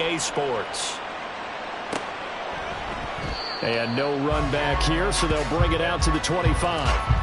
EA Sports. And no run back here, so they'll bring it out to the 25.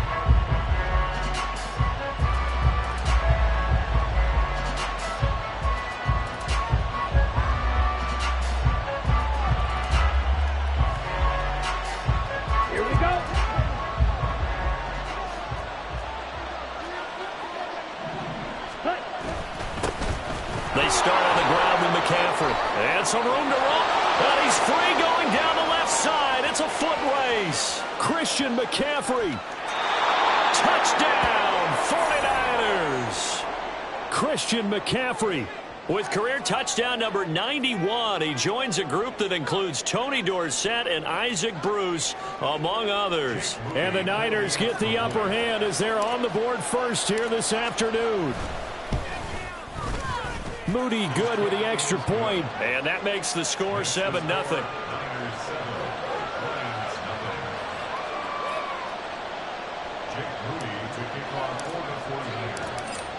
They start on the ground with McCaffrey. And some room to run. And he's free going down the left side. It's a foot race. Christian McCaffrey. Touchdown, 49ers. Christian McCaffrey. With career touchdown number 91, he joins a group that includes Tony Dorsett and Isaac Bruce, among others. And the Niners get the upper hand as they're on the board first here this afternoon. Moody good with the extra point. And that makes the score 7-0.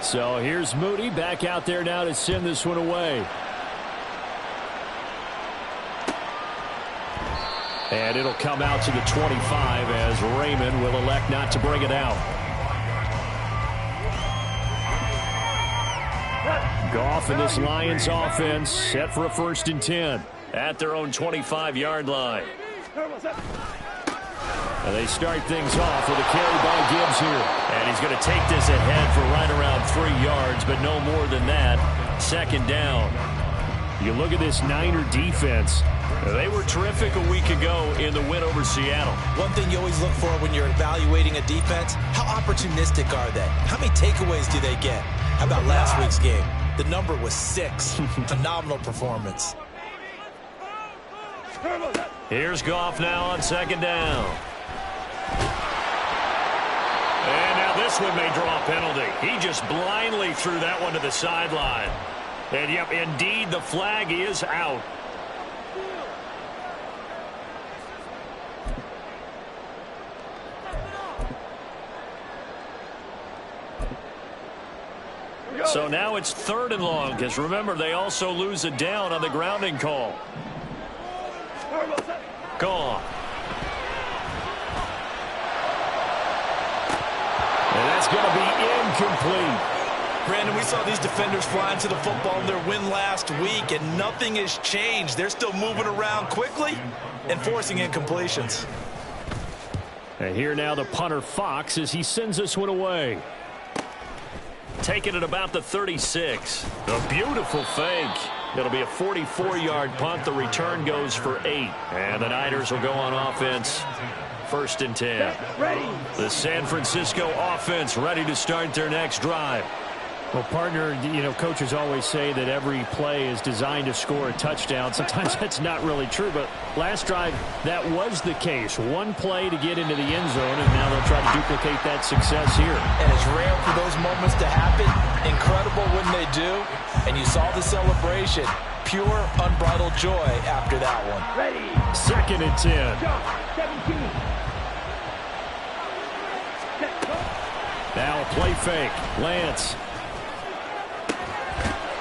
So here's Moody back out there now to send this one away. And it'll come out to the 25 as Raymond will elect not to bring it out. Goff and this Lions offense set for a 1st and 10. At their own 25-yard line. And they start things off with a carry by Gibbs here. And he's going to take this ahead for right around 3 yards, but no more than that. 2nd down. You look at this Niner defense. They were terrific a week ago in the win over Seattle. One thing you always look for when you're evaluating a defense, how opportunistic are they? How many takeaways do they get? How about last week's game? The number was 6. Phenomenal performance. Here's Goff now on 2nd down. And now this one may draw a penalty. He just blindly threw that one to the sideline. And yep, indeed, the flag is out. So now it's 3rd and long, because remember, they also lose a down on the grounding call. Gone. And that's going to be incomplete. Brandon, we saw these defenders flying to the football in their win last week, and nothing has changed. They're still moving around quickly and forcing incompletions. And here now the punter Fox as he sends this one away. Taking it about the 36. A beautiful fake. It'll be a 44-yard punt. The return goes for 8. And the Niners will go on offense. 1st and 10. The San Francisco offense ready to start their next drive. Well, partner, you know, coaches always say that every play is designed to score a touchdown. Sometimes that's not really true, but last drive, that was the case. One play to get into the end zone, and now they'll try to duplicate that success here. And it's rare for those moments to happen. Incredible when they do. And you saw the celebration. Pure, unbridled joy after that one. 2nd and 10. Now a play fake. Lance.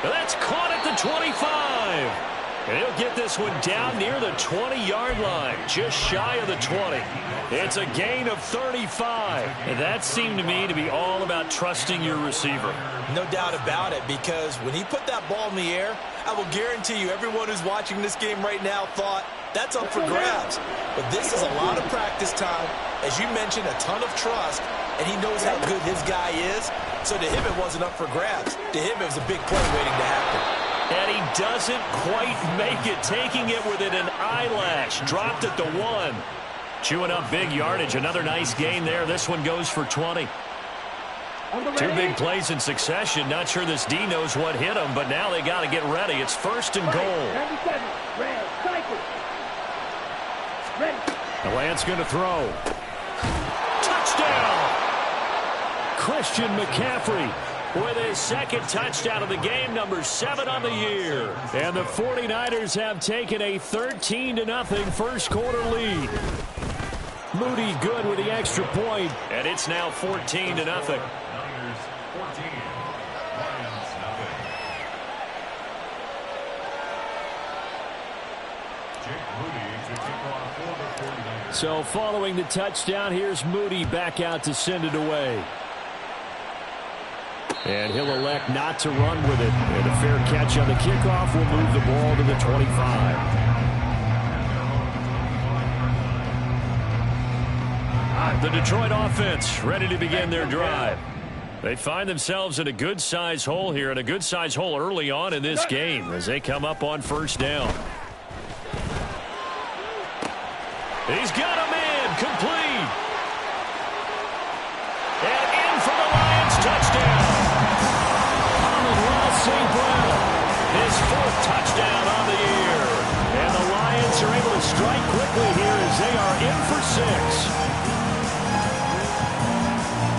That's caught at the 25. And he'll get this one down near the 20-yard line, just shy of the 20. It's a gain of 35. And that seemed to me to be all about trusting your receiver. No doubt about it, because when he put that ball in the air, I will guarantee you everyone who's watching this game right now thought, that's up for grabs. But this is a lot of practice time. As you mentioned, a ton of trust, and he knows how good his guy is. So to him, it wasn't up for grabs. To him, it was a big play waiting to happen. And he doesn't quite make it, taking it within an eyelash. Dropped at the 1. Chewing up big yardage. Another nice gain there. This one goes for 20. 2 big plays in succession. Not sure this D knows what hit him, but now they got to get ready. It's 1st and goal. The Lance going to throw. Touchdown! Christian McCaffrey with his 2nd touchdown of the game, number 7 on the year. And the 49ers have taken a 13-0 first quarter lead. Moody good with the extra point. And it's now 14-0. So following the touchdown, here's Moody back out to send it away. And he'll elect not to run with it. And a fair catch on the kickoff will move the ball to the 25. The Detroit offense ready to begin their drive. They find themselves in a good-sized hole here, and a good-sized hole early on in this game as they come up on first down. He's got a man complete. And in for the Lions touchdown. Amon-Ra St. Brown, his 4th touchdown on the year. And the Lions are able to strike quickly here as they are in for 6.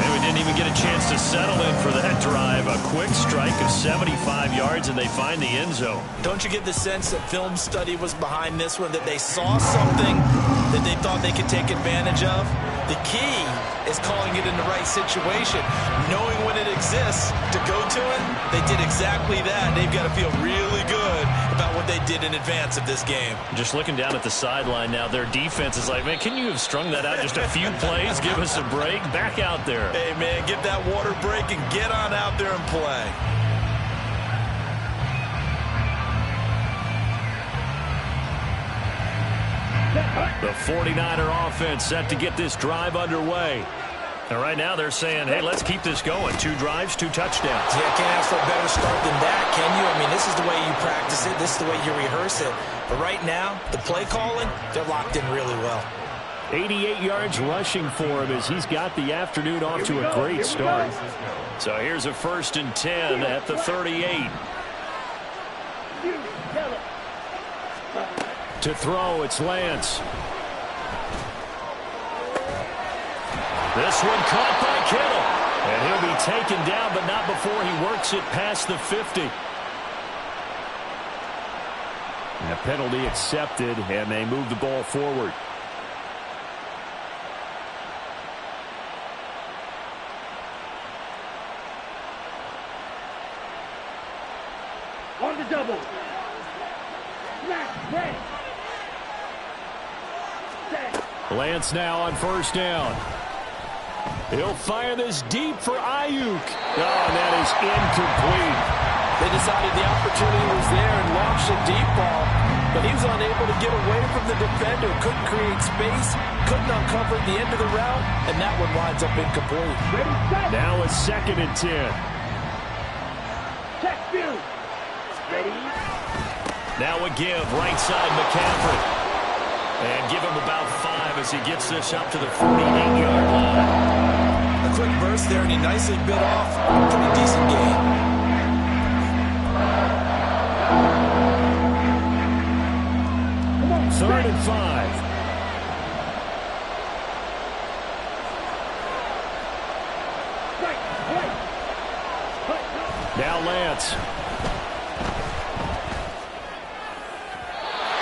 And we didn't even get a chance to settle in for that drive. A quick strike of 75 yards, and they find the end zone. Don't you get the sense that film study was behind this one, that they saw something that they thought they could take advantage of? The key is calling it in the right situation, knowing when it exists to go to it. They did exactly that. They've got to feel really good about what they did in advance of this game. Just looking down at the sideline now, their defense is like, man, can you have strung that out just a few plays? Give us a break. Back out there. Hey, man, get that water break and get on out there and play. The 49er offense set to get this drive underway. And right now they're saying, hey, let's keep this going. 2 drives, 2 touchdowns. Yeah, can't ask for a better start than that, can you? I mean, this is the way you practice it. This is the way you rehearse it. But right now, the play calling, they're locked in really well. 88 yards rushing for him as he's got the afternoon off to a great start. So here's a 1st and 10 at the 38. To throw, it's Lance. This one caught by Kittle. And he'll be taken down, but not before he works it past the 50. And a penalty accepted, and they move the ball forward. On the double. Lance now on 1st down. He'll fire this deep for Ayuk. Oh, and that is incomplete. They decided the opportunity was there and launched a deep ball, but he was unable to get away from the defender, couldn't create space, couldn't uncover the end of the route, and that one winds up incomplete. Now a 2nd and 10. Check field. Ready? Now a give, right side McCaffrey. And give him about 5 as he gets this up to the 48-yard line. A quick burst there, and he nicely bit off a pretty decent gain. Third and 5. Now Lance.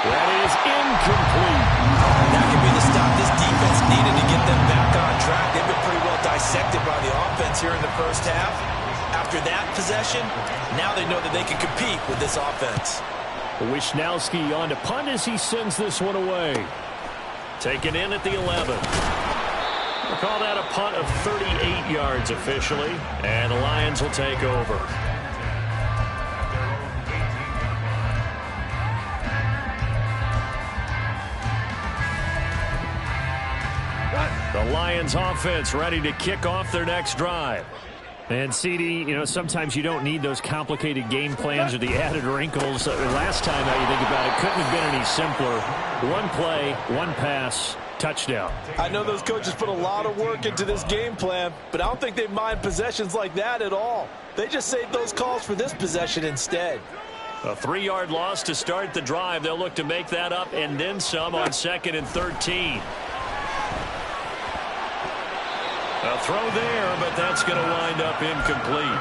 That is incomplete. That could be the stop this defense needed to get them back on track. They've been pretty well dissected by the offense here in the first half. After that possession, now they know that they can compete with this offense. Wishnowski on to punt as he sends this one away. Taken in at the 11. We'll call that a punt of 38 yards officially, and the Lions will take over. The Lions offense ready to kick off their next drive. And CD, you know, sometimes you don't need those complicated game plans or the added wrinkles. Last time, now you think about it, couldn't have been any simpler. 1 play, 1 pass, touchdown. I know those coaches put a lot of work into this game plan, but I don't think they mind possessions like that at all. They just saved those calls for this possession instead. A 3-yard loss to start the drive. They'll look to make that up and then some on 2nd and 13. A throw there, but that's going to wind up incomplete.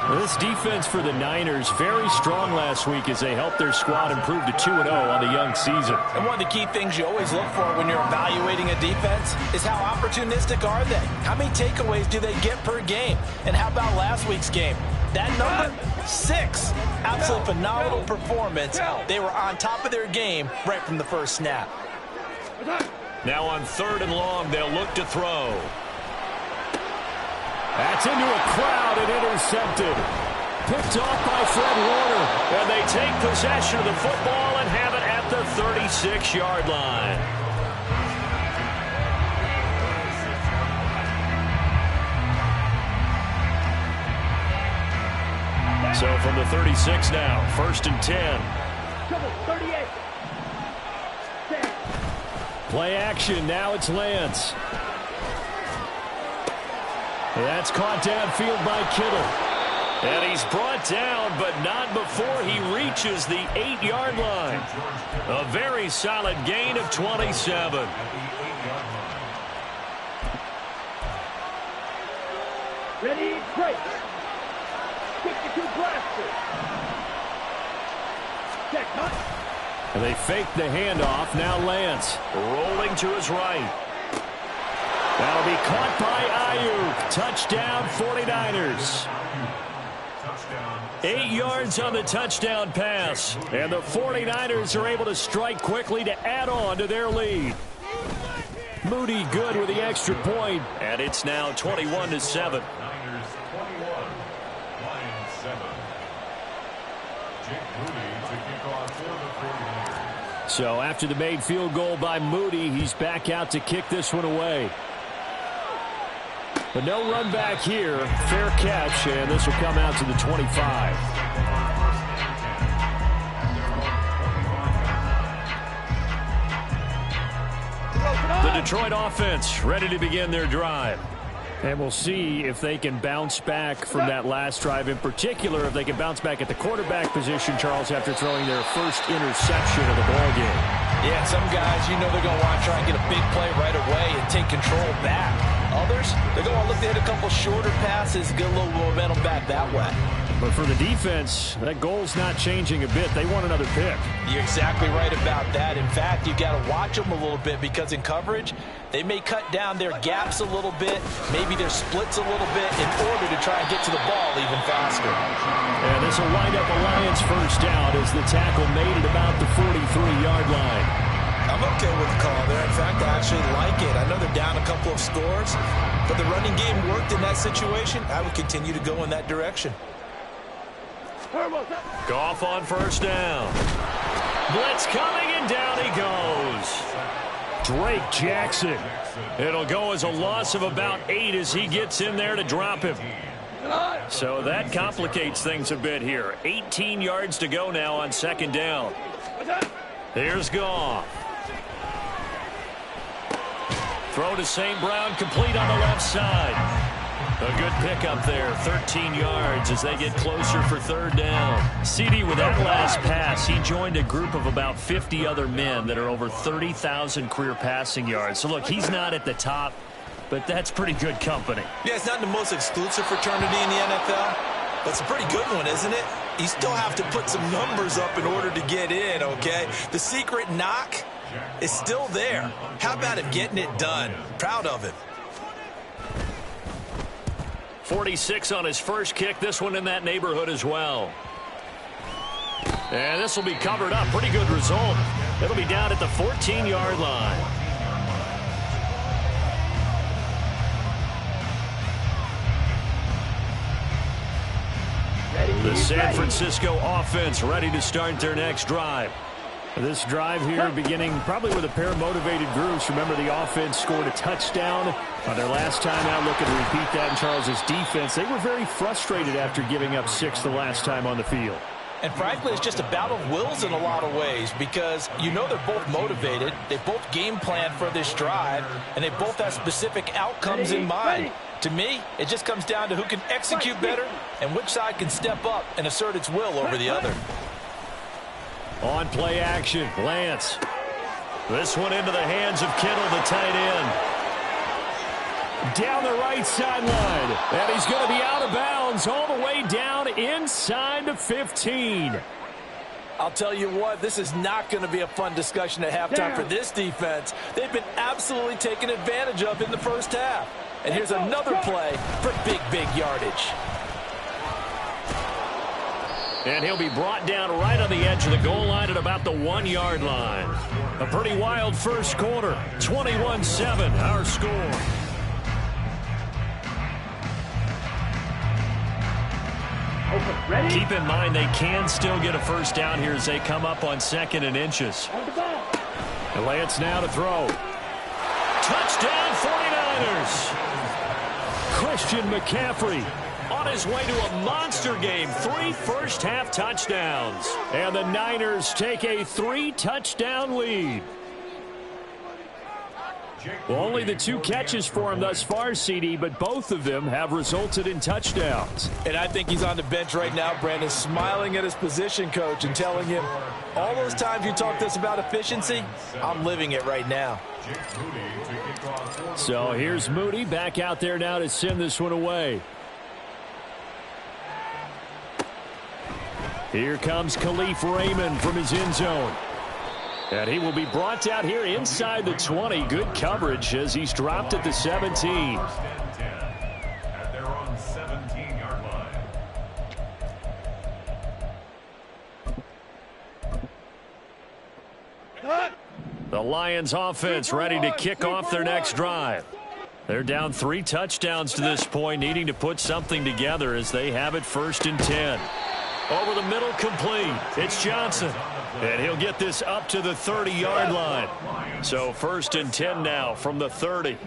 Well, this defense for the Niners, very strong last week as they helped their squad improve to 2-0 on the young season. And one of the key things you always look for when you're evaluating a defense is how opportunistic are they? How many takeaways do they get per game? And how about last week's game? That number, 6. Absolutely phenomenal performance. They were on top of their game right from the first snap. Now on 3rd and long, they'll look to throw. That's into a crowd and intercepted. Picked off by Fred Warner. And they take possession of the football and have it at the 36-yard line. So from the 36 now, 1st and 10. 38. Play action. Now it's Lance. That's caught downfield by Kittle. And he's brought down, but not before he reaches the 8-yard line. A very solid gain of 27. Ready, break. 62 blaster. Check, cut. And they fake the handoff. Now Lance. Rolling to his right. That'll be caught by Ayuk. Touchdown 49ers. 8 yards on the touchdown pass. And the 49ers are able to strike quickly to add on to their lead. Moody good with the extra point. And it's now 21-7. So after the made field goal by Moody, he's back out to kick this one away. But no run back here. Fair catch, and this will come out to the 25. The Detroit offense ready to begin their drive. And we'll see if they can bounce back from that last drive, in particular if they can bounce back at the quarterback position, Charles, after throwing their first interception of the ball game. Yeah, some guys, you know they're going to want to try and get a big play right away and take control back. Others, they're going to look to hit a couple shorter passes, get a little momentum back that way. But for the defense, that goal's not changing a bit. They want another pick. You're exactly right about that. In fact, you got to watch them a little bit because in coverage, they may cut down their gaps a little bit, maybe their splits a little bit in order to try and get to the ball even faster. And this will wind up a Lions first down as the tackle made it about the 43-yard line. I'm okay with the call there. In fact, I actually like it. I know they're down a couple of scores, but the running game worked in that situation. I would continue to go in that direction. Goff on first down. Blitz coming, and down he goes. Drake Jackson. It'll go as a loss of about 8 as he gets in there to drop him. So that complicates things a bit here. 18 yards to go now on 2nd down. Here's Goff. Throw to St. Brown, complete on the left side. A good pickup there, 13 yards as they get closer for 3rd down. CD, with that last pass, he joined a group of about 50 other men that are over 30,000 career passing yards. So, look, he's not at the top, but that's pretty good company. Yeah, it's not the most exclusive fraternity in the NFL, but it's a pretty good one, isn't it? You still have to put some numbers up in order to get in, okay? The secret knock is still there. How about him getting it done? Proud of him. 46 on his first kick. This one in that neighborhood as well. And this will be covered up. Pretty good result. It'll be down at the 14-yard line. The San Francisco offense ready to start their next drive. This drive here beginning probably with a pair of motivated groups. Remember, the offense scored a touchdown on their last time out. Looking to repeat that in Charles's defense. They were very frustrated after giving up 6 the last time on the field. And frankly, it's just a battle of wills in a lot of ways because you know they're both motivated. They both game plan for this drive, and they both have specific outcomes in mind. To me, it just comes down to who can execute better and which side can step up and assert its will over the other. On play action, Lance. This one into the hands of Kittle, the tight end. Down the right sideline. And he's going to be out of bounds all the way down inside the 15. I'll tell you what, this is not going to be a fun discussion at halftime for this defense. They've been absolutely taken advantage of in the first half. And here's another play for big, big yardage. And he'll be brought down right on the edge of the goal line at about the 1-yard line. A pretty wild first quarter. 21-7, our score. Ready? Keep in mind they can still get a first down here as they come up on 2nd and inches. And Lance now to throw. Touchdown 49ers. Christian McCaffrey On his way to a monster game. 3 first-half touchdowns. And the Niners take a 3-touchdown lead. Well, only the 2 catches for him thus far, CD, but both of them have resulted in touchdowns. And I think he's on the bench right now, Brandon, smiling at his position coach and telling him, all those times you talked to us about efficiency, I'm living it right now. So here's Moody back out there now to send this one away. Here comes Khalif Raymond from his end zone. And he will be brought down here inside the 20. Good coverage as he's dropped at the 17. At their own 17-yard line. The Lions offense ready to kick off their next drive. They're down 3 touchdowns to this point, needing to put something together as they have it 1st and 10. Over the middle, complete. It's Johnson. And he'll get this up to the 30-yard line. So 1st and 10 now from the 30.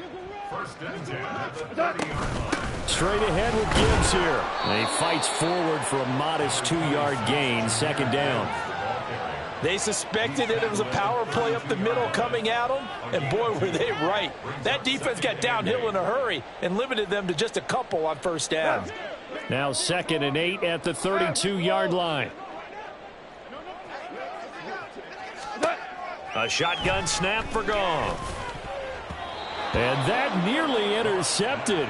Straight ahead with Gibbs here. And he fights forward for a modest 2-yard gain, 2nd down. They suspected it was a power play up the middle coming at them, and boy, were they right. That defense got downhill in a hurry and limited them to just a couple on 1st down. Now 2nd and 8 at the 32-yard line. A shotgun snap for Goff. And that nearly intercepted.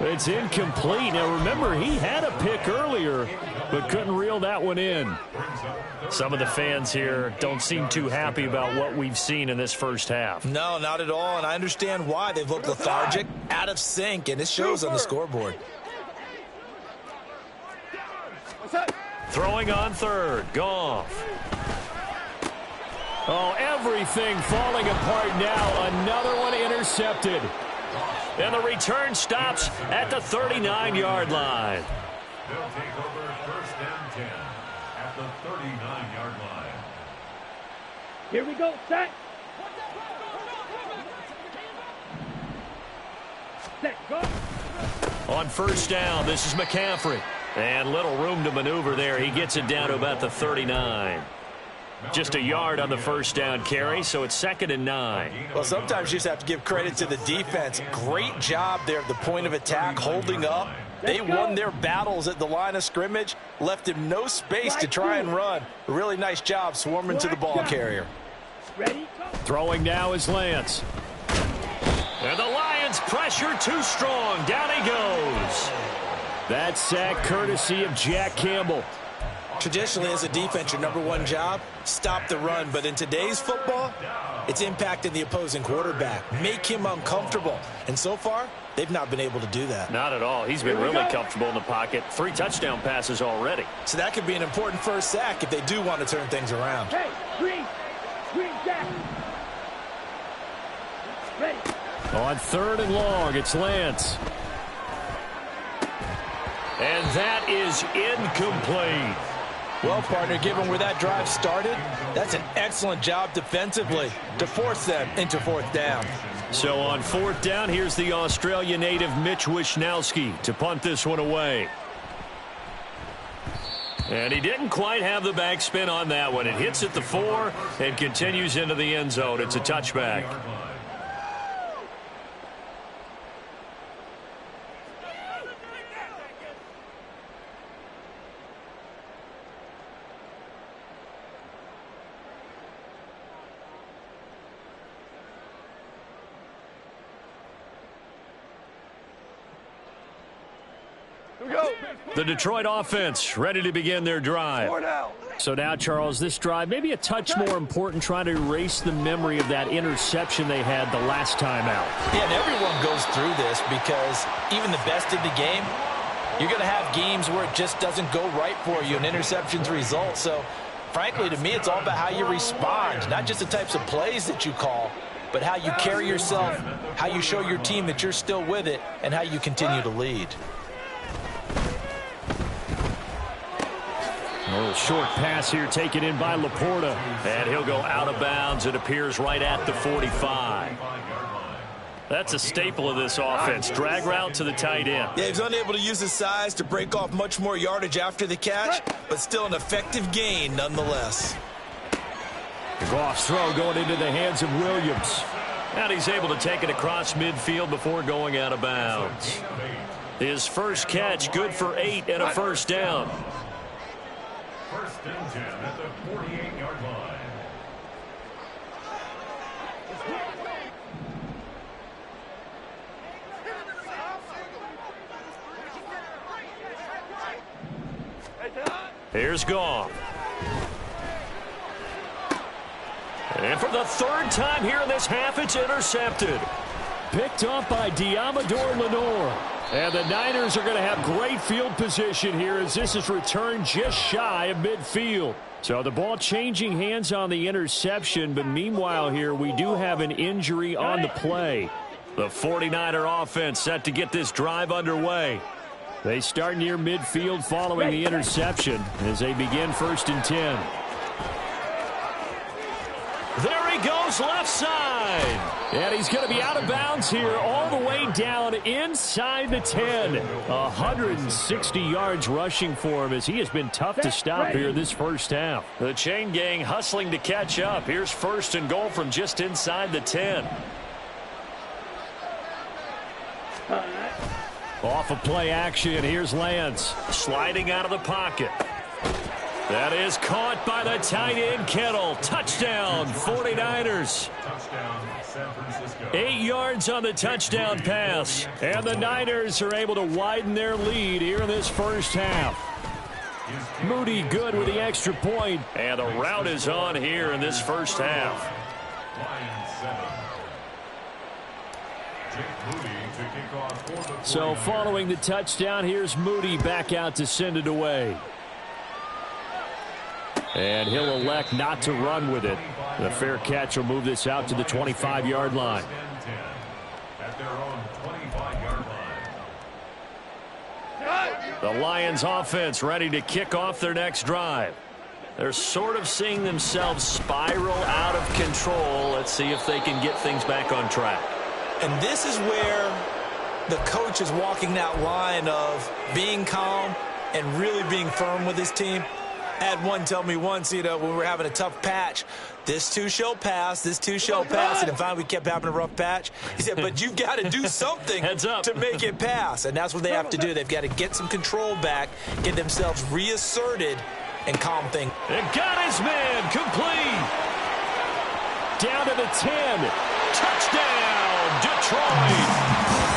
It's incomplete. Now remember, he had a pick earlier, but couldn't reel that one in. Some of the fans here don't seem too happy about what we've seen in this first half. No, not at all, and I understand why. They've looked lethargic, out of sync, and it shows on the scoreboard. Throwing on 3rd, Goff. Oh, everything falling apart now. Another one intercepted. And the return stops at the 39-yard line. They'll take over 1st and 10 at the 39-yard line. Here we go, set. Set, go. On 1st down, this is McCaffrey. And little room to maneuver there. He gets it down to about the 39. Just a yard on the 1st down carry, so it's 2nd and 9. Well, sometimes you just have to give credit to the defense. Great job there at the point of attack, holding up. They won their battles at the line of scrimmage, left him no space to try and run. A really nice job swarming to the ball carrier. Ready? Throwing now is Lance. And the Lions pressure too strong. Down he goes. That sack courtesy of Jack Campbell. Traditionally, as a defense, your #1 job, stop the run. But in today's football, it's impacting the opposing quarterback. Make him uncomfortable. And so far, they've not been able to do that. Not at all. He's been really comfortable in the pocket. 3 touchdown passes already. So that could be an important first sack if they do want to turn things around. Hey, green jack. Ready. On 3rd and long, it's Lance. And that is incomplete. Well, partner, given where that drive started, that's an excellent job defensively to force them into 4th down. So on 4th down, here's the Australia native Mitch Wishnowsky to punt this one away. And he didn't quite have the backspin on that one. It hits at the 4 and continues into the end zone. It's a touchback. The Detroit offense ready to begin their drive. So now, Charles, this drive maybe a touch more important, trying to erase the memory of that interception they had the last time out. Yeah, and everyone goes through this because even the best in the game, You're going to have games where it just doesn't go right for you, and interceptions result. So, frankly, to me, it's all about how you respond, not just the types of plays that you call, but how you carry yourself, how you show your team that you're still with it, and how you continue to lead. A little short pass here taken in by Laporta. And he'll go out of bounds. It appears right at the 45. That's a staple of this offense. Drag route to the tight end. Yeah, he's unable to use his size to break off much more yardage after the catch, but still an effective gain nonetheless. The Goff's throw going into the hands of Williams. And he's able to take it across midfield before going out of bounds. His first catch, good for 8 and a first down. First and 10 at the 48-yard line. Here's Goff. And for the third time here in this half, it's intercepted. Picked off by Diamador Lenore. And the Niners are going to have great field position here as this is returned just shy of midfield. So the ball changing hands on the interception, but meanwhile here we do have an injury on the play. The 49er offense set to get this drive underway. They start near midfield following the interception as they begin 1st and 10. There he goes, left side. And he's going to be out of bounds here all the way down inside the 10. 160 yards rushing for him as he has been tough to stop here this first half. The chain gang hustling to catch up. Here's 1st and goal from just inside the 10. Off of play action, here's Lance. Sliding out of the pocket. That is caught by the tight end, Kittle. Touchdown, 49ers. Touchdown, San Francisco. 8 yards on the touchdown pass. And the Niners are able to widen their lead here in this first half. Moody good with the extra point. And the route is on here in this first half. Lions 7. Jake Moody to kick off for the 49ers. So following the touchdown, here's Moody back out to send it away. And he'll elect not to run with it. The fair catch will move this out to the 25-yard line. At their own 25-yard line. The Lions offense ready to kick off their next drive. They're sort of seeing themselves spiral out of control. Let's see if they can get things back on track. And this is where the coach is walking that line of being calm and really being firm with his team. I had one tell me once, when we were having a tough patch, this too shall pass, this too shall pass, and then finally we kept having a rough patch. He said, but you've got to do something to make it pass, and that's what they have to do. They've got to get some control back, get themselves reasserted, and calm things. And got his man complete. Down to the 10. Touchdown, Detroit.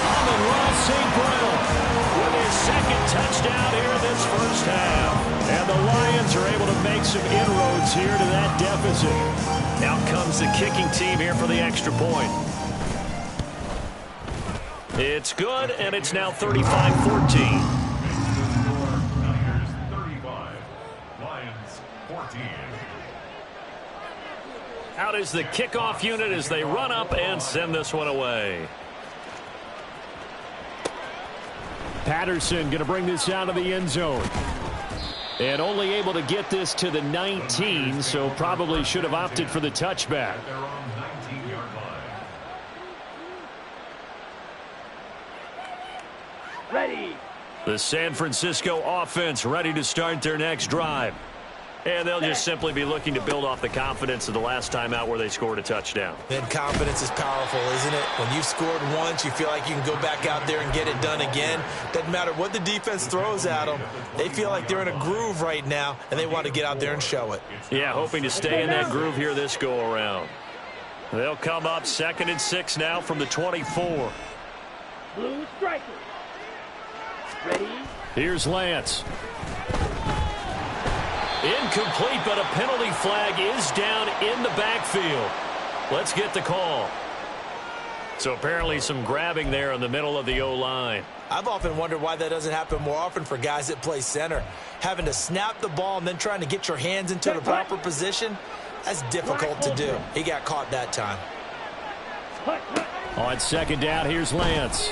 Amon-Ra St. Brown with his second touchdown here in this first half. And the Lions are able to make some inroads here to that deficit. Now comes the kicking team here for the extra point. It's good, and it's now 35-14. Niners 35, Lions 14. Out is the kickoff unit as they run up and send this one away. Patterson going to bring this out of the end zone. And only able to get this to the 19, so probably should have opted for the touchback. At their own 19-yard line. Ready. The San Francisco offense ready to start their next drive. And they'll just simply be looking to build off the confidence of the last time out where they scored a touchdown. And confidence is powerful, isn't it? When you've scored once, you feel like you can go back out there and get it done again. Doesn't matter what the defense throws at them. They feel like they're in a groove right now, and they want to get out there and show it. Yeah, hoping to stay in that groove here this go-around. They'll come up 2nd and 6 now from the 24. Blue striker. Ready. Here's Lance. Incomplete, but a penalty flag is down in the backfield. Let's get the call. So apparently some grabbing there in the middle of the O-line. I've often wondered why that doesn't happen more often for guys that play center. Having to snap the ball and then trying to get your hands into the proper position, that's difficult to do. He got caught that time. On second down, here's Lance.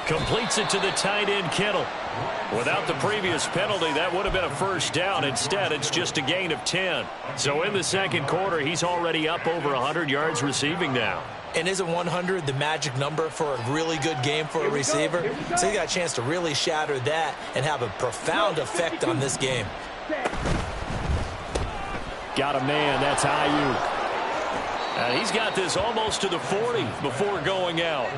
Completes it to the tight end, Kittle. Without the previous penalty, that would have been a first down. Instead, it's just a gain of 10. So in the second quarter, he's already up over 100 yards receiving now. And isn't 100 the magic number for a really good game for a receiver? So he got a chance to really shatter that and have a profound effect on this game. Got a man. That's Ayuk. And he's got this almost to the 40 before going out.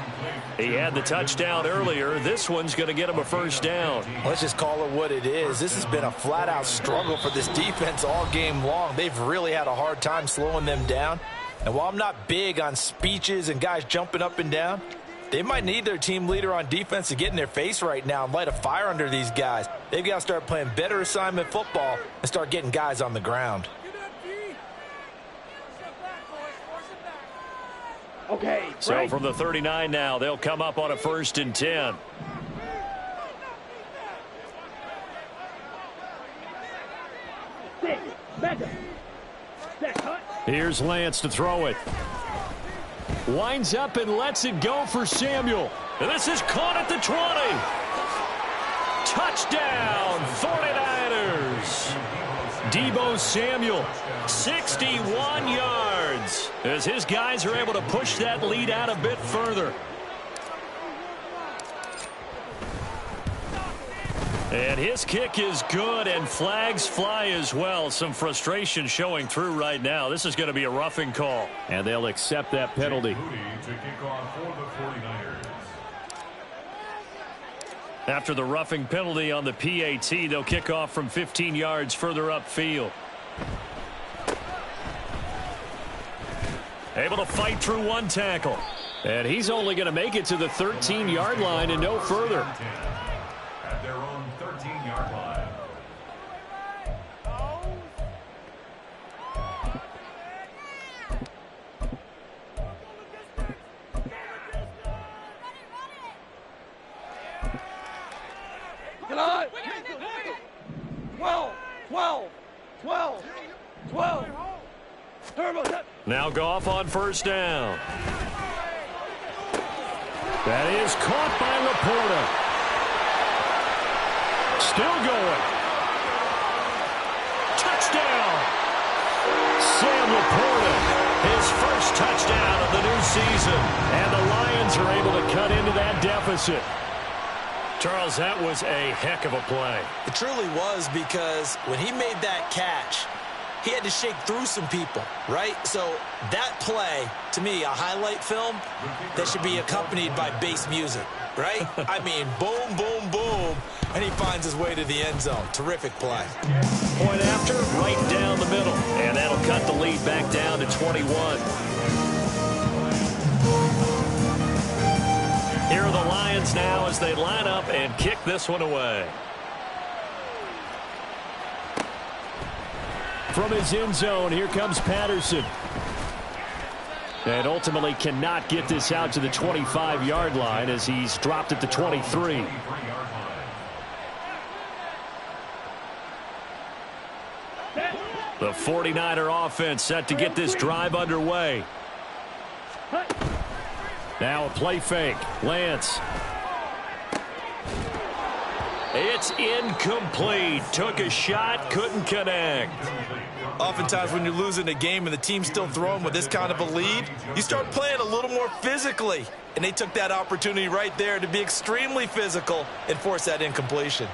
He had the touchdown earlier. This one's going to get him a first down. Let's just call it what it is. This has been a flat-out struggle for this defense all game long. They've really had a hard time slowing them down. And while I'm not big on speeches and guys jumping up and down, they might need their team leader on defense to get in their face right now and light a fire under these guys. They've got to start playing better assignment football and start getting guys on the ground. Okay. So from the 39 now, they'll come up on a 1st and 10. Here's Lance to throw it. Winds up and lets it go for Samuel. And this is caught at the 20. Touchdown, 49ers. Deebo Samuel, 61 yards, as his guys are able to push that lead out a bit further. And his kick is good, and flags fly as well. Some frustration showing through right now. This is going to be a roughing call. And they'll accept that penalty. After the roughing penalty on the PAT, they'll kick off from 15 yards further upfield. Able to fight through one tackle. And he's only going to make it to the 13-yard line and no further. At their own 13-yard line. Get on! 12. Now Goff on first down. That is caught by Laporta. Still going. Touchdown. Sam Laporta, his first touchdown of the new season. And the Lions are able to cut into that deficit. Charles, that was a heck of a play. It truly was, because when he made that catch, he had to shake through some people, right? So that play, to me, a highlight film that should be accompanied by bass music, right? I mean, boom, boom, boom, and he finds his way to the end zone. Terrific play. Point after, right down the middle. And that'll cut the lead back down to 21. Here are the Lions now as they line up and kick this one away. From his end zone, here comes Patterson. And ultimately cannot get this out to the 25-yard line as he's dropped at the 23. The 49er offense set to get this drive underway. Now a play fake. Lance. It's incomplete. Took a shot, couldn't connect. Oftentimes when you're losing a game and the team's still throwing with this kind of a lead, you start playing a little more physically. And they took that opportunity right there to be extremely physical and force that incompletion.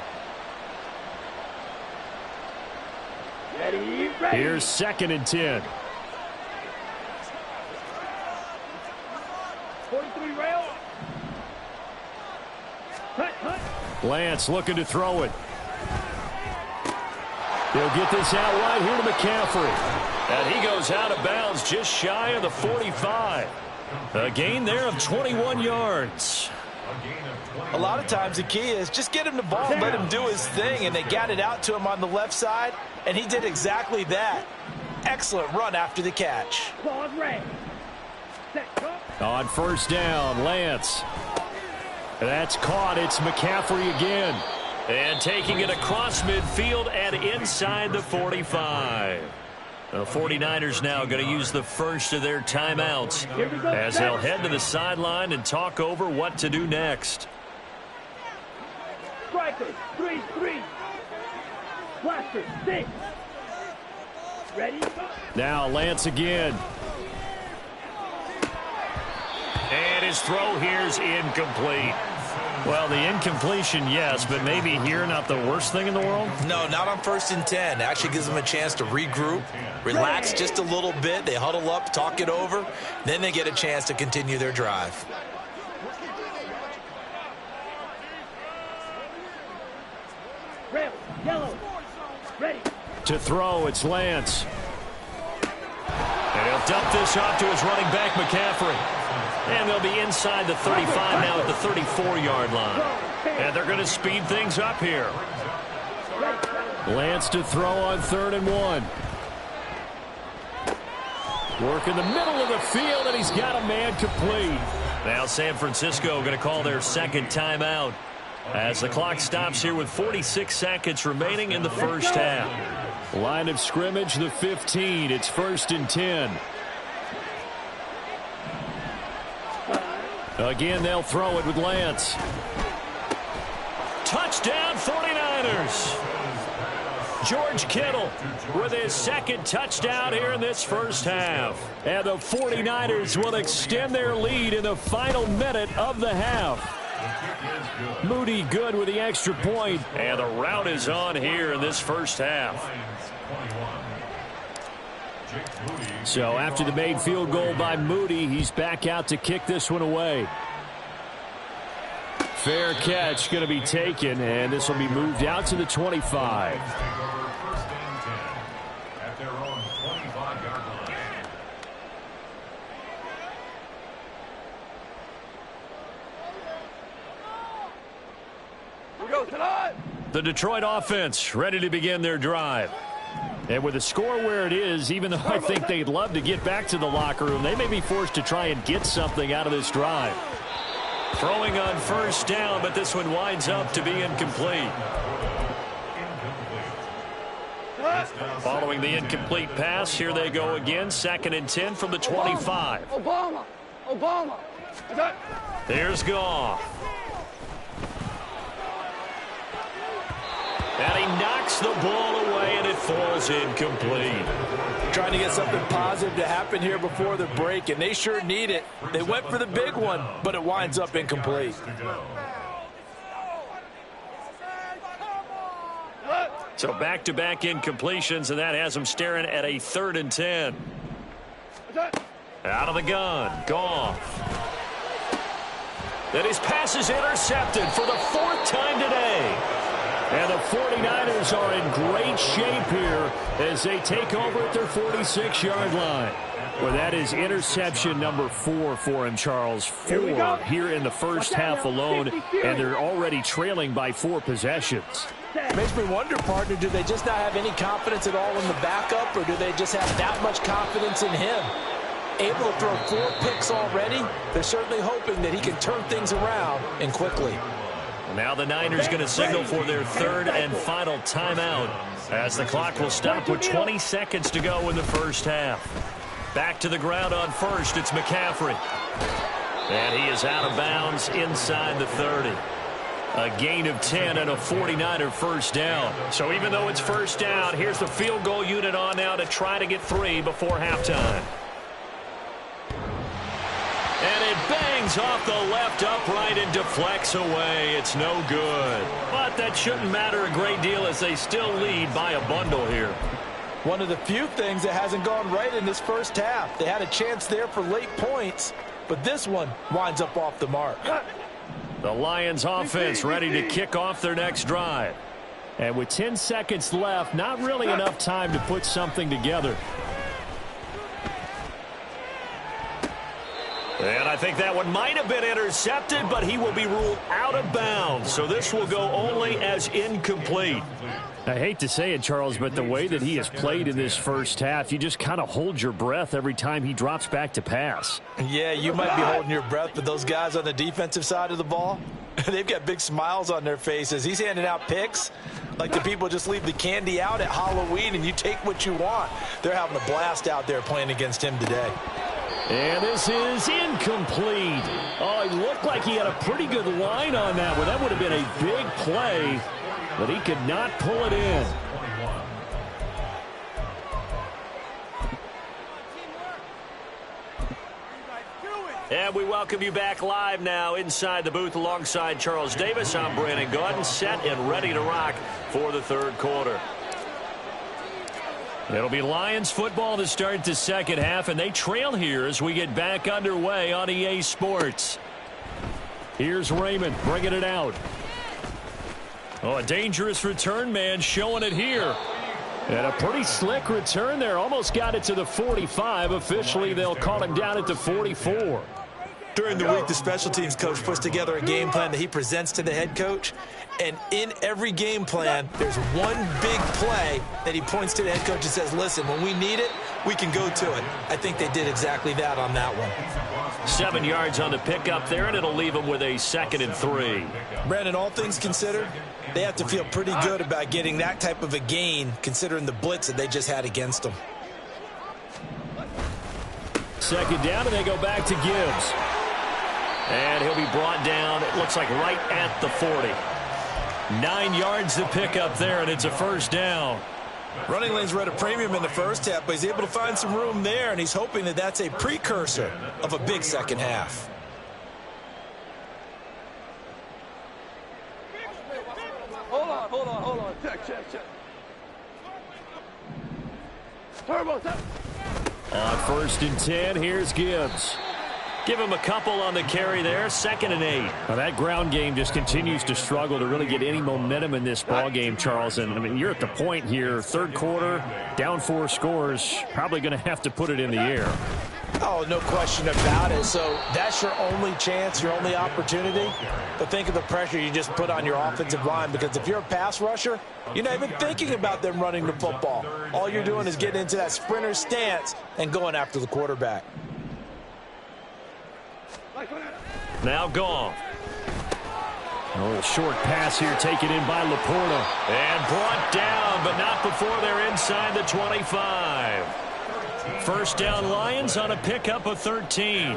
Ready. Here's 2nd and 10. 43 rail. Lance looking to throw it. They'll get this out right here to McCaffrey. And he goes out of bounds just shy of the 45. A gain there of 21 yards. A lot of times the key is just get him the ball and let him do his thing, and they got it out to him on the left side, and he did exactly that. Excellent run after the catch. Claws red. On first down, Lance. That's caught. It's McCaffrey again. And taking it across midfield and inside the 45. The 49ers now going to use the first of their timeouts as they'll head to the sideline and talk over what to do next. Strikers, 3-3. Blaster, 6. Ready? Now Lance again. And his throw here's incomplete. Well, the incompletion, yes, but maybe here not the worst thing in the world? No, not on 1st and 10. Actually gives them a chance to regroup, relax just a little bit. They huddle up, talk it over. Then they get a chance to continue their drive. Red, yellow, ready. To throw, it's Lance. And he'll dump this off to his running back, McCaffrey. And they'll be inside the 35 now at the 34-yard line. And they're going to speed things up here. Lance to throw on 3rd and 1. Work in the middle of the field, and he's got a man complete. Now San Francisco going to call their second timeout as the clock stops here with 46 seconds remaining in the first half. Line of scrimmage, the 15. It's 1st and 10. Again, they'll throw it with Lance. Touchdown, 49ers. George Kittle with his second touchdown here in this first half. And the 49ers will extend their lead in the final minute of the half. Moody good with the extra point. And the rout is on here in this first half. So after the made field goal by Moody, he's back out to kick this one away. Fair catch going to be taken, and this will be moved out to the 25. The Detroit offense ready to begin their drive. And with the score where it is, even though I think they'd love to get back to the locker room, they may be forced to try and get something out of this drive. Throwing on first down, but this one winds up to be incomplete. Following the incomplete pass, here they go again. 2nd and 10 from the 25. Obama. There's Goff. And he knocks the ball away, and it falls incomplete. Trying to get something positive to happen here before the break, and they sure need it. They went for the big one, but it winds up incomplete. So back-to-back incompletions, and that has them staring at a 3rd and 10. Out of the gun, Goff. Then his pass is intercepted for the 4th time today. And the 49ers are in great shape here as they take over at their 46-yard line. Well, that is interception number 4 for him, Charles. 4 here in the first half alone, and they're already trailing by 4 possessions. Makes me wonder, partner, do they just not have any confidence at all in the backup, or do they just have that much confidence in him? Able to throw 4 picks already, they're certainly hoping that he can turn things around and quickly. Now the Niners going to signal for their 3rd and final timeout as the clock will stop with 20 seconds to go in the first half. Back to the ground on first, it's McCaffrey. And he is out of bounds inside the 30. A gain of 10 and a 49er first down. So even though it's first down, here's the field goal unit on now to try to get 3 before halftime. And it bangs off the left upright and deflects away. It's no good. But that shouldn't matter a great deal as they still lead by a bundle here. One of the few things that hasn't gone right in this first half. They had a chance there for late points, but this one winds up off the mark. The Lions offense ready to kick off their next drive. And with 10 seconds left, not really enough time to put something together. And I think that one might have been intercepted, but he will be ruled out of bounds. So this will go only as incomplete. I hate to say it, Charles, but the way that he has played in this first half, you just kind of hold your breath every time he drops back to pass. Yeah, you might be holding your breath, but those guys on the defensive side of the ball, they've got big smiles on their faces. He's handing out picks like the people just leave the candy out at Halloween and you take what you want. They're having a blast out there playing against him today. And this is incomplete. Oh, he looked like he had a pretty good line on that one. That would have been a big play, but he could not pull it in. And we welcome you back live now inside the booth alongside Charles Davis. I'm Brandon Gaudin, set and ready to rock for the third quarter. It'll be Lions football to start the second half, and they trail here as we get back underway on EA Sports. Here's Raymond bringing it out. Oh, a dangerous return man showing it here. And a pretty slick return there. Almost got it to the 45. Officially, they'll call him down at the 44. During the week, the special teams coach puts together a game plan that he presents to the head coach. And in every game plan, there's one big play that he points to the head coach and says, listen, when we need it, we can go to it. I think they did exactly that on that one. 7 yards on the pickup there, and it'll leave them with a 2nd and 3. Brandon, all things considered, they have to feel pretty good about getting that type of a gain, considering the blitz that they just had against them. 2nd down, and they go back to Gibbs. And he'll be brought down, it looks like right at the 40. 9 yards to pick up there, and it's a first down. Running lanes were at a premium in the first half, but he's able to find some room there, and he's hoping that that's a precursor of a big second half. Hold on. Check. Turbo. On 1st and 10, here's Gibbs. Give him a couple on the carry there, 2nd and 8. Well, that ground game just continues to struggle to really get any momentum in this ball game, Charles. And I mean, you're at the point here, third quarter, down 4 scores, probably going to have to put it in the air. Oh, no question about it. So that's your only chance, your only opportunity. But think of the pressure you just put on your offensive line, because if you're a pass rusher, you're not even thinking about them running the football. All you're doing is getting into that sprinter stance and going after the quarterback. Now Goff. Oh, a short pass here taken in by Laporta. And brought down, but not before they're inside the 25. First down Lions on a pickup of 13.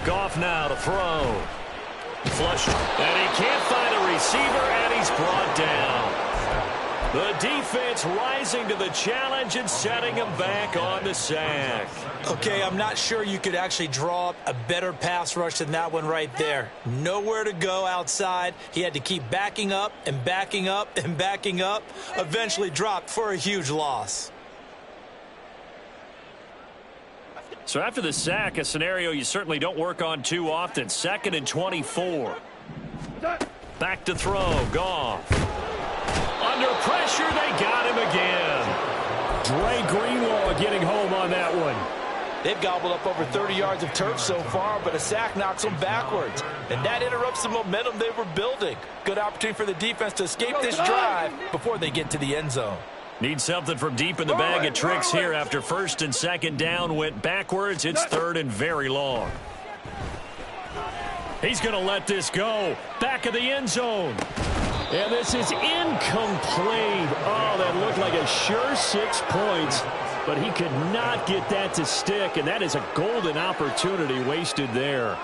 Goff now to throw. Flushed. And he can't find a receiver, and he's brought down. The defense rising to the challenge and setting him back on the sack. Okay, I'm not sure you could actually draw up a better pass rush than that one right there. Nowhere to go outside. He had to keep backing up and backing up and backing up. Eventually dropped for a huge loss. So after the sack, a scenario you certainly don't work on too often. 2nd and 24. Back to throw. Goff. Under pressure, they got him again. Dre Greenlaw getting home on that one. They've gobbled up over 30 yards of turf so far, but a sack knocks them backwards. And that interrupts the momentum they were building. Good opportunity for the defense to escape this drive before they get to the end zone. Need something from deep in the bag of tricks here after 1st and 2nd down went backwards. It's 3rd and very long. He's going to let this go. Back of the end zone. And this is incomplete. Oh, that looked like a sure 6 points, but he could not get that to stick, and that is a golden opportunity wasted there.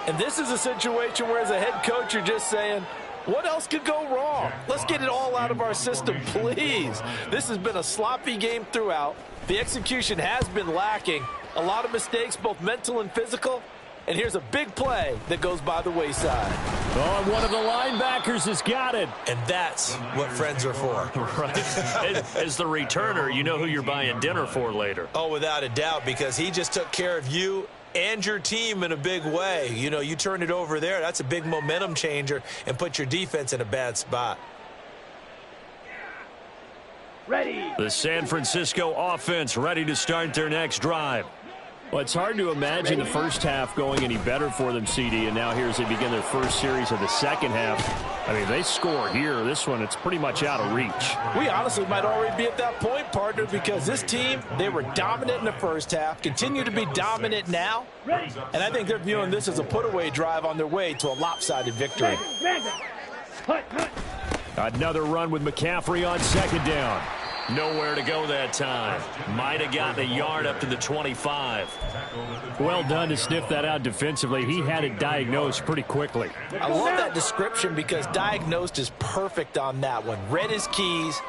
And this is a situation where, as a head coach, you're just saying, what else could go wrong? Let's get it all out of our system, please. This has been a sloppy game throughout. The execution has been lacking. A lot of mistakes, both mental and physical. And here's a big play that goes by the wayside. Oh, and one of the linebackers has got it. And that's what friends are for. Right. As the returner, you know who you're buying dinner for later. Oh, without a doubt, because he just took care of you and your team in a big way. You know, you turn it over there, that's a big momentum changer and put your defense in a bad spot. Ready. The San Francisco offense ready to start their next drive. Well, it's hard to imagine the first half going any better for them, CD, and now here as they begin their first series of the second half. I mean, they score here. This one, it's pretty much out of reach. We honestly might already be at that point, partner, because this team, they were dominant in the first half, continue to be dominant now, and I think they're viewing this as a put-away drive on their way to a lopsided victory. Another run with McCaffrey on second down. Nowhere to go that time. Might have gotten a yard up to the 25. Well done to sniff that out defensively. He had it diagnosed pretty quickly. I love that description because diagnosed is perfect on that one. Read his keys,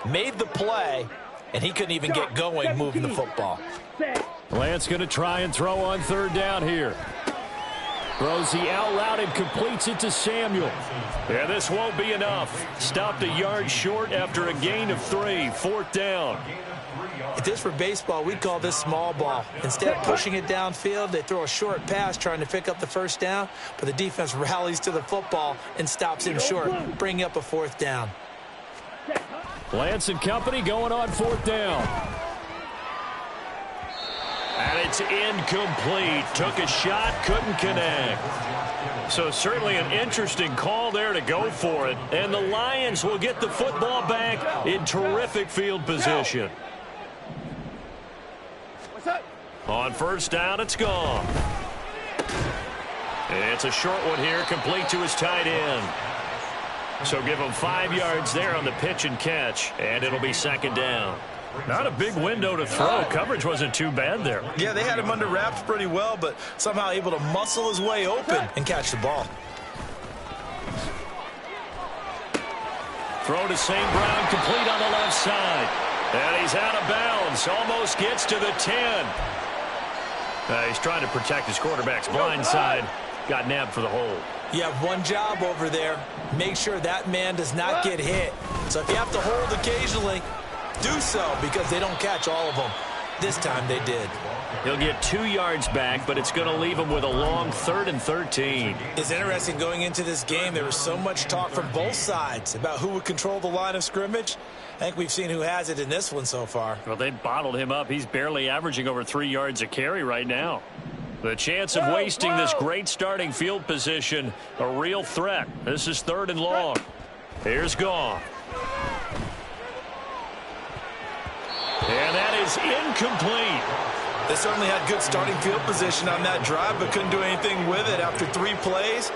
made the play, and he couldn't even get going moving the football. Lance going to try and throw on third down here. Throws the out route and completes it to Samuel. Yeah, this won't be enough. Stopped a yard short after a gain of 3. Fourth down. If this were baseball, we'd call this small ball. Instead of pushing it downfield, they throw a short pass trying to pick up the first down, but the defense rallies to the football and stops him short, bringing up a fourth down. Lance and company going on fourth down. And it's incomplete. Took a shot, couldn't connect. So certainly an interesting call there to go for it. And the Lions will get the football back in terrific field position. On first down, it's gone. And it's a short one here, complete to his tight end. So give him 5 yards there on the pitch and catch, and it'll be second down. Not a big window to throw. Coverage wasn't too bad there. Yeah, they had him under wraps pretty well, but somehow able to muscle his way open and catch the ball. Throw to St. Brown, complete on the left side. And he's out of bounds. Almost gets to the 10. He's trying to protect his quarterback's blind side. Got nabbed for the hold. You have one job over there. Make sure that man does not get hit. So if you have to hold occasionally, do so, because they don't catch all of them. This time they did. He'll get 2 yards back, but it's going to leave him with a long 3rd and 13. It's interesting going into this game. There was so much talk from both sides about who would control the line of scrimmage. I think we've seen who has it in this one so far. Well, they bottled him up. He's barely averaging over 3 yards a carry right now. The chance of wasting this great starting field position, a real threat. This is 3rd and long. Here's Goff. And that is incomplete. They certainly had good starting field position on that drive, but couldn't do anything with it after 3 plays.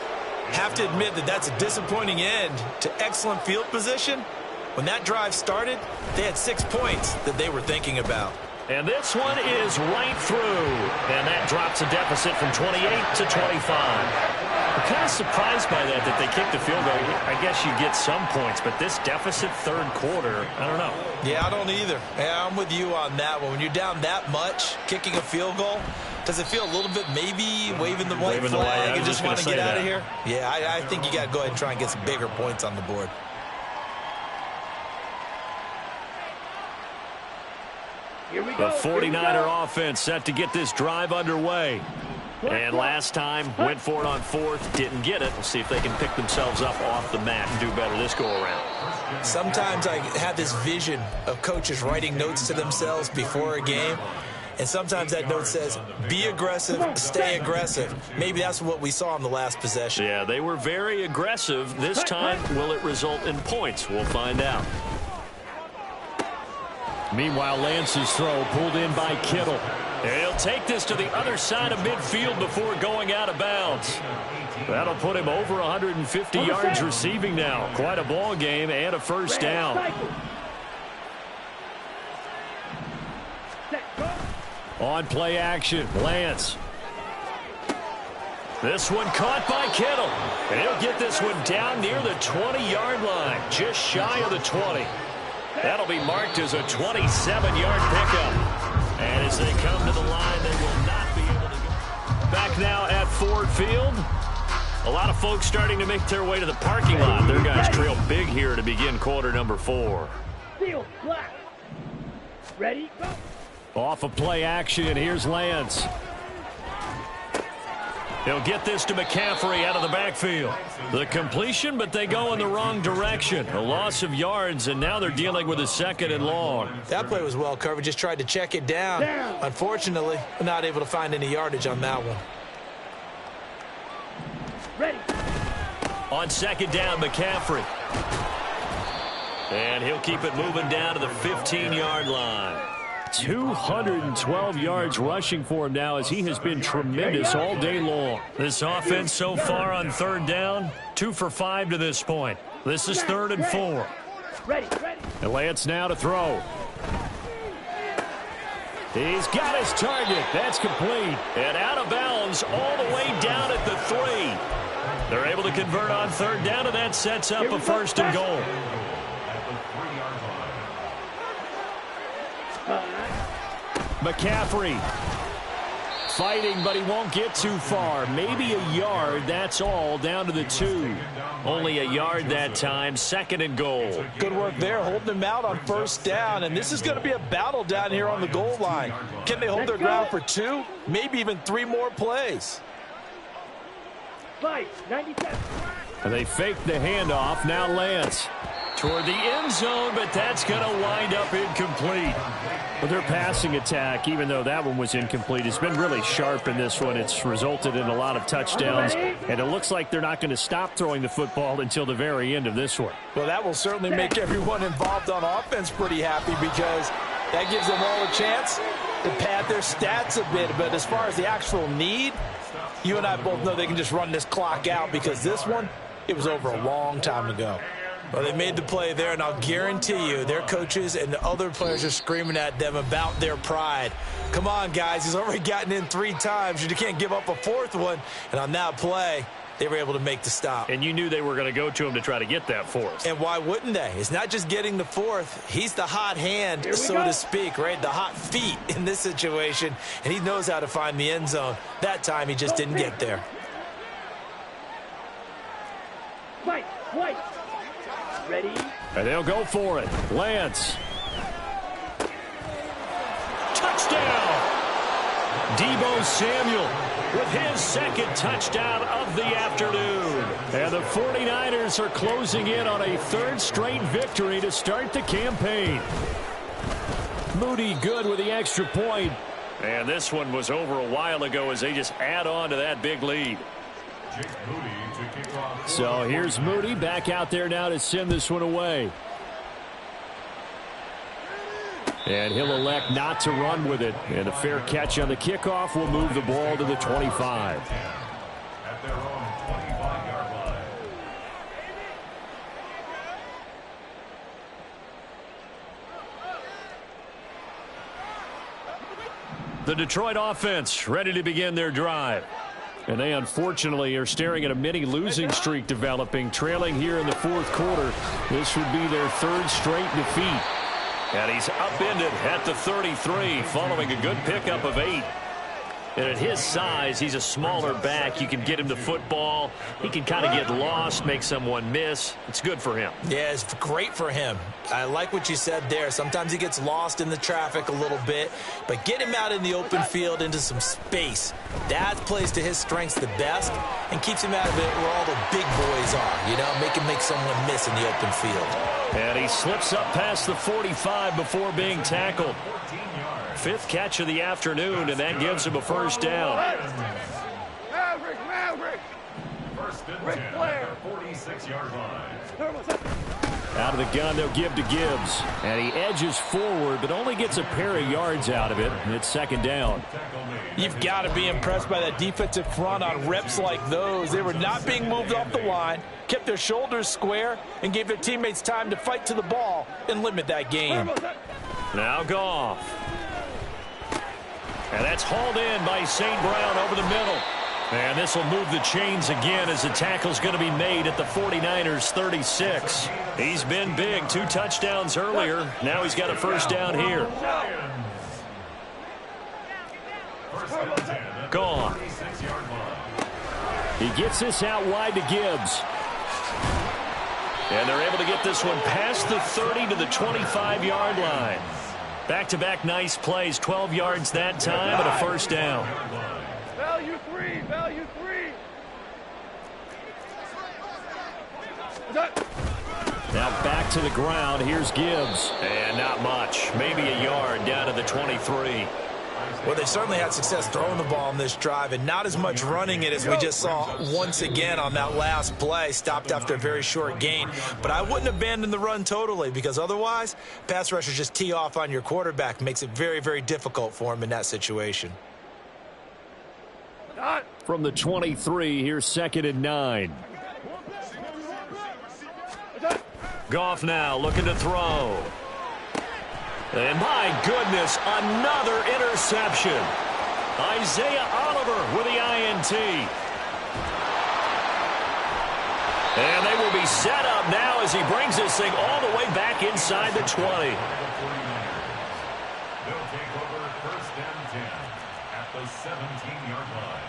Have to admit that that's a disappointing end to excellent field position. When that drive started, they had 6 points that they were thinking about. And this one is right through. And that drops a deficit from 28 to 25. I'm kind of surprised by that they kicked the field goal. I guess you get some points, but this deficit 3rd quarter, I don't know. Yeah, I don't either. Yeah, I'm with you on that one. When you're down that much, kicking a field goal, does it feel a little bit maybe waving the white flag and just want to get out of here? Yeah, I think you got to go ahead and try and get some bigger points on the board. The 49er offense set to get this drive underway. And last time, went for it on 4th, didn't get it. We'll see if they can pick themselves up off the mat and do better this go-around. Sometimes I have this vision of coaches writing notes to themselves before a game. And sometimes that note says, be aggressive, stay aggressive. Maybe that's what we saw in the last possession. Yeah, they were very aggressive. This time, will it result in points? We'll find out. Meanwhile, Lance's throw pulled in by Kittle. He'll take this to the other side of midfield before going out of bounds. That'll put him over 150 yards receiving now. Quite a ball game and a first down. On play action, Lance. This one caught by Kittle. And he'll get this one down near the 20-yard line, just shy of the 20. That'll be marked as a 27-yard pickup. And as they come to the line, they will not be able to go. Back now at Ford Field. A lot of folks starting to make their way to the parking lot. Their guys trail big here to begin quarter number 4. Field, black. Ready, go. Off of play action, here's Lance. He'll get this to McCaffrey out of the backfield. The completion, but they go in the wrong direction. A loss of yards, and now they're dealing with a 2nd and long. That play was well covered. Just tried to check it down. Unfortunately, we're not able to find any yardage on that one. Ready. On 2nd down, McCaffrey. And he'll keep it moving down to the 15-yard line. 212 yards rushing for him now as he has been tremendous all day long. This offense so far on 3rd down, 2 for 5 to this point. This is 3rd and 4. Ready. And Lance now to throw. He's got his target. That's complete. And out of bounds all the way down at the 3. They're able to convert on 3rd down, and that sets up a 1st and goal. McCaffrey fighting, but he won't get too far. Maybe a yard, that's all, down to the 2. Only a yard that time, 2nd and goal. Good work there, holding them out on 1st down, and this is going to be a battle down here on the goal line. Can they hold their ground for 2, maybe even 3 more plays? 97. And they fake the handoff. Now Lance Toward the end zone, but that's going to wind up incomplete. Well, their passing attack, even though that one was incomplete, has been really sharp in this one. It's resulted in a lot of touchdowns, and it looks like they're not going to stop throwing the football until the very end of this one. Well, that will certainly make everyone involved on offense pretty happy, because that gives them all a chance to pad their stats a bit. But as far as the actual need, you and I both know they can just run this clock out, because this one, it was over a long time ago. Well, they made the play there, and I'll guarantee you their coaches and the other players are screaming at them about their pride. Come on, guys. He's already gotten in 3 times. You can't give up a 4th one. And on that play, they were able to make the stop. And you knew they were going to go to him to try to get that 4th. And why wouldn't they? It's not just getting the 4th. He's the hot hand, so to speak, right? The hot feet in this situation. And he knows how to find the end zone. That time, he just didn't get there. White. Ready? And they'll go for it. Lance. Touchdown! Deebo Samuel with his 2nd touchdown of the afternoon. And the 49ers are closing in on a 3rd straight victory to start the campaign. Moody good with the extra point. And this one was over a while ago as they just add on to that big lead. So here's Moody back out there now to send this one away. And he'll elect not to run with it. And a fair catch on the kickoff will move the ball to the 25. At their own 25-yard line. The Detroit offense ready to begin their drive. And they unfortunately are staring at a mini losing streak developing, trailing here in the 4th quarter. This would be their 3rd straight defeat. And he's upended at the 33 following a good pickup of 8. And at his size, he's a smaller back. You can get him the football. He can kind of get lost, make someone miss. It's good for him. Yeah, it's great for him. I like what you said there. Sometimes he gets lost in the traffic a little bit, but get him out in the open field into some space. That plays to his strengths the best and keeps him out of it where all the big boys are, you know, make someone miss in the open field. And he slips up past the 45 before being tackled. 5th catch of the afternoon, and that gives him a 1st down. Maverick. First and 10 at their 46-yard line. Out of the gun, they'll give to Gibbs. And he edges forward, but only gets a pair of yards out of it. And it's 2nd down. You've got to be impressed by that defensive front on reps like those. They were not being moved off the line, kept their shoulders square, and gave their teammates time to fight to the ball and limit that game. Now Goff. And that's hauled in by St. Brown over the middle. And this will move the chains again as the tackle's going to be made at the 49ers 36. He's been big, 2 touchdowns earlier. Now he's got a 1st down here. Gone. He gets this out wide to Gibbs. And they're able to get this one past the 30 to the 25-yard line. Back-to-back nice plays, 12 yards that time, and a 1st down. Value 3. Now back to the ground. Here's Gibbs. And not much. Maybe a yard down to the 23. Well, they certainly had success throwing the ball on this drive and not as much running it as we just saw once again on that last play. Stopped after a very short gain. But I wouldn't abandon the run totally, because otherwise, pass rushers just tee off on your quarterback. Makes it very, very difficult for him in that situation. From the 23, here's 2nd and 9. Goff now looking to throw. And my goodness, another interception. Isaiah Oliver with the INT. And they will be set up now as he brings this thing all the way back inside the 20. They'll take over 1st and 10 at the 17-yard line.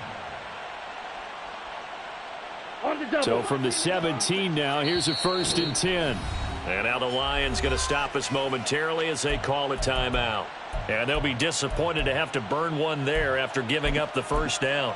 On the double. So from the 17 now, here's a 1st and 10. And now the Lions going to stop us momentarily as they call a timeout. And they'll be disappointed to have to burn one there after giving up the first down.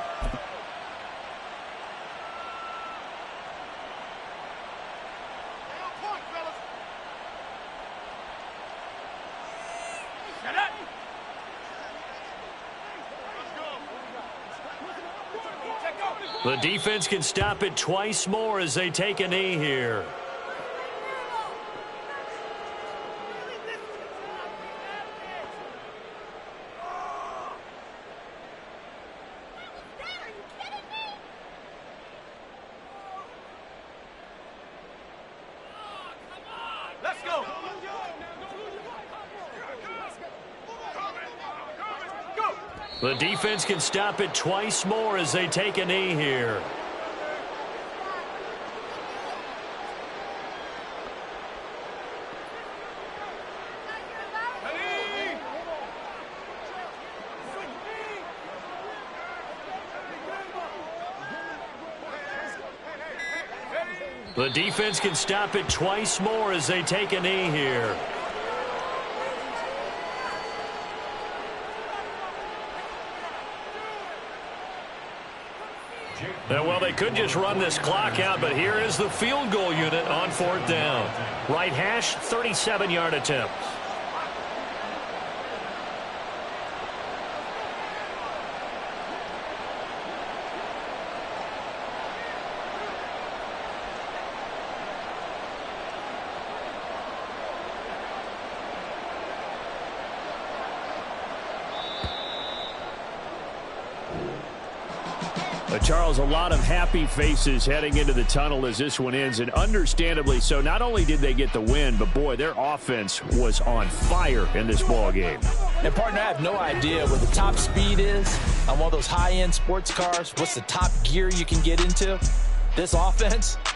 The defense can stop it twice more as they take a knee here. The defense can stop it twice more as they take a knee here. The defense can stop it twice more as they take a knee here. Well, they could just run this clock out, but here is the field goal unit on 4th down. Right hash, 37-yard attempt. Charles, a lot of happy faces heading into the tunnel as this one ends, and understandably so. Not only did they get the win, but boy, their offense was on fire in this ball game. And partner, I have no idea what the top speed is on one of those high-end sports cars. What's the top gear you can get into? This offense,